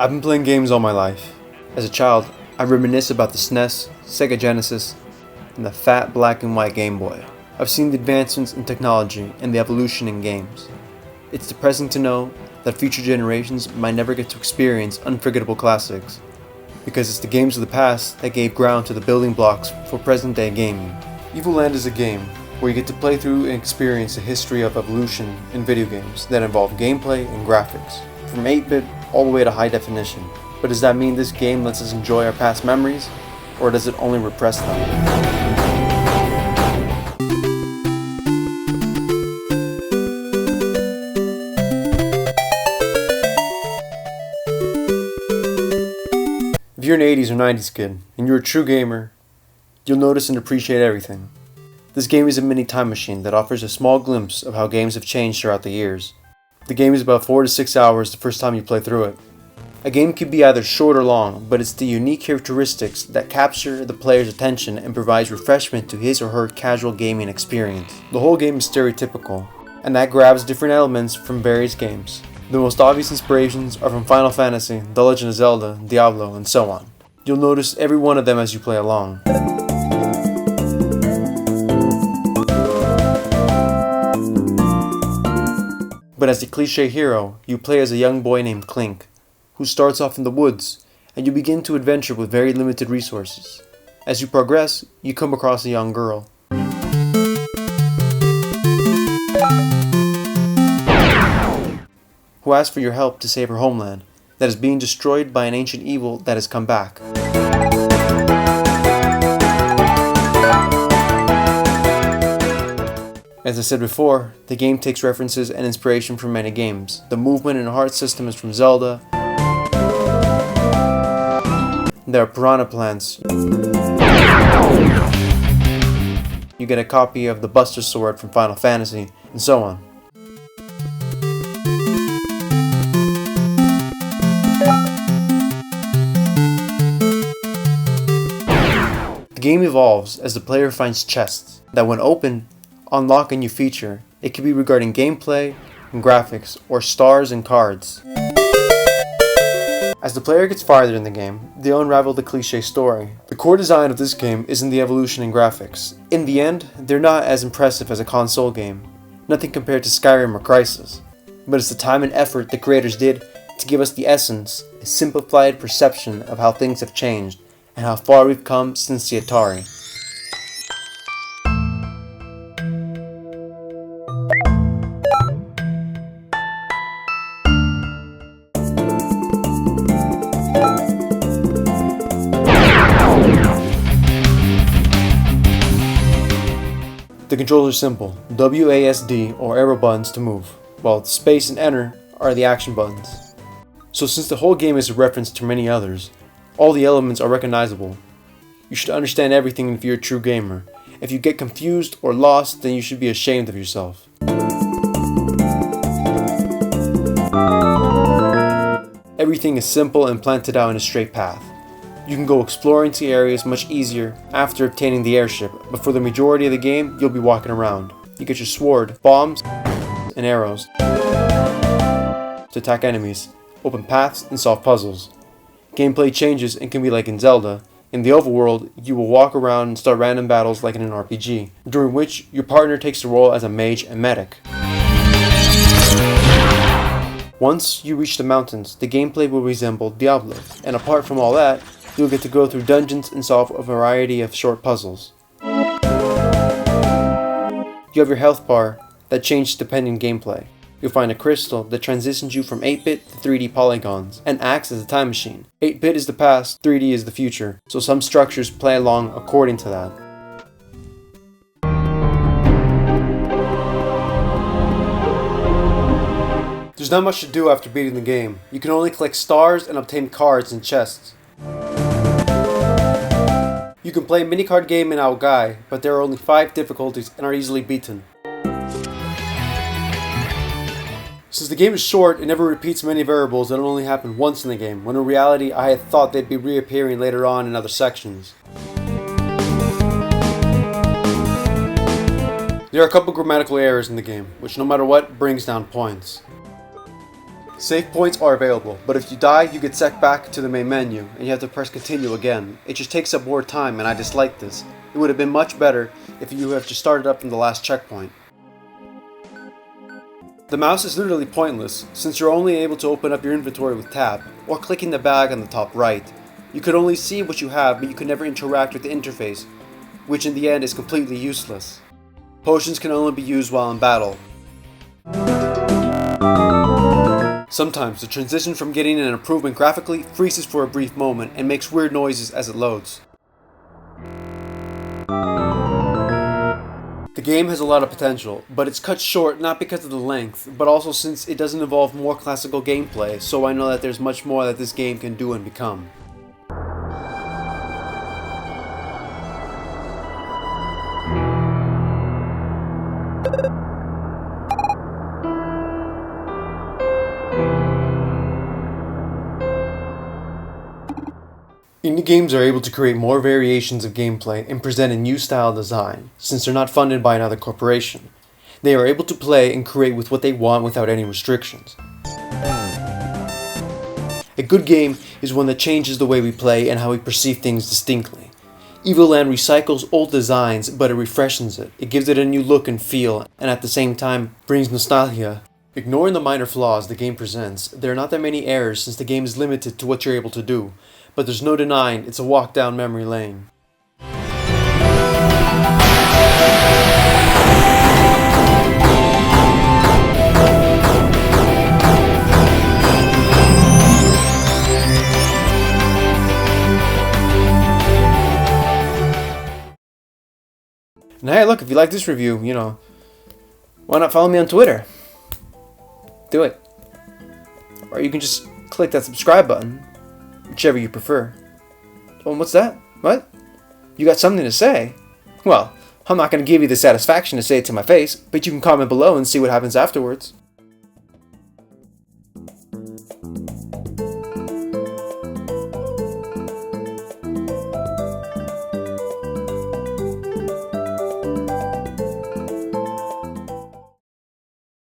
I've been playing games all my life. As a child, I reminisce about the SNES, Sega Genesis, and the fat black and white Game Boy. I've seen the advancements in technology and the evolution in games. It's depressing to know that future generations might never get to experience unforgettable classics, because it's the games of the past that gave ground to the building blocks for present-day gaming. Evoland is a game where you get to play through and experience the history of evolution in video games that involve gameplay and graphics, from 8-bit all the way to high definition. But does that mean this game lets us enjoy our past memories, or does it only repress them? If you're an 80s or 90s kid, and you're a true gamer, you'll notice and appreciate everything. This game is a mini time machine that offers a small glimpse of how games have changed throughout the years. The game is about 4 to 6 hours the first time you play through it. A game can be either short or long, but it's the unique characteristics that capture the player's attention and provides refreshment to his or her casual gaming experience. The whole game is stereotypical, and that grabs different elements from various games. The most obvious inspirations are from Final Fantasy, The Legend of Zelda, Diablo, and so on. You'll notice every one of them as you play along. But as the cliché hero, you play as a young boy named Clink, who starts off in the woods, and you begin to adventure with very limited resources. As you progress, you come across a young girl. Who asks for your help to save her homeland, that is being destroyed by an ancient evil that has come back. As I said before, the game takes references and inspiration from many games. The movement and heart system is from Zelda. There are piranha plants. You get a copy of the Buster Sword from Final Fantasy, and so on. The game evolves as the player finds chests that, when opened, unlock a new feature. It could be regarding gameplay and graphics, or stars and cards. As the player gets farther in the game, they unravel the cliché story. The core design of this game isn't the evolution in graphics. In the end, they're not as impressive as a console game, nothing compared to Skyrim or Crysis. But it's the time and effort the creators did to give us the essence, a simplified perception of how things have changed, and how far we've come since the Atari. The controls are simple, WASD or arrow buttons to move, while space and enter are the action buttons. So since the whole game is a reference to many others, all the elements are recognizable. You should understand everything if you're a true gamer. If you get confused or lost, then you should be ashamed of yourself. Everything is simple and planted out in a straight path. You can go exploring to areas much easier after obtaining the airship, but for the majority of the game, you'll be walking around. You get your sword, bombs, and arrows to attack enemies, open paths, and solve puzzles. Gameplay changes and can be like in Zelda. In the overworld, you will walk around and start random battles like in an RPG, during which your partner takes the role as a mage and medic. Once you reach the mountains, the gameplay will resemble Diablo, and apart from all that, you'll get to go through dungeons and solve a variety of short puzzles. You have your health bar that changes depending gameplay. You'll find a crystal that transitions you from 8-bit to 3D polygons and acts as a time machine. 8-bit is the past, 3D is the future, so some structures play along according to that. There's not much to do after beating the game. You can only collect stars and obtain cards and chests. You can play a mini-card game in Aogai, but there are only 5 difficulties and are easily beaten. Since the game is short, it never repeats many variables that only happen once in the game, when in reality I had thought they'd be reappearing later on in other sections. There are a couple grammatical errors in the game, which no matter what, brings down points. Save points are available, but if you die, you get sent back to the main menu, and you have to press continue again. It just takes up more time, and I dislike this. It would have been much better if you have just started up from the last checkpoint. The mouse is literally pointless, since you're only able to open up your inventory with tab, or clicking the bag on the top right. You could only see what you have, but you could never interact with the interface, which in the end is completely useless. Potions can only be used while in battle. Sometimes the transition from getting an improvement graphically freezes for a brief moment and makes weird noises as it loads. The game has a lot of potential, but it's cut short not because of the length, but also since it doesn't involve more classical gameplay, so I know that there's much more that this game can do and become. Indie games are able to create more variations of gameplay and present a new style design, since they're not funded by another corporation. They are able to play and create with what they want without any restrictions. A good game is one that changes the way we play and how we perceive things distinctly. Evoland recycles old designs, but it refreshes it. It gives it a new look and feel, and at the same time brings nostalgia. Ignoring the minor flaws the game presents, there are not that many errors since the game is limited to what you're able to do, but there's no denying it's a walk down memory lane. And hey, look, if you like this review, why not follow me on Twitter? Do it. Or you can just click that subscribe button, whichever you prefer. Oh, what's that? What? You got something to say? Well, I'm not going to give you the satisfaction to say it to my face, but you can comment below and see what happens afterwards.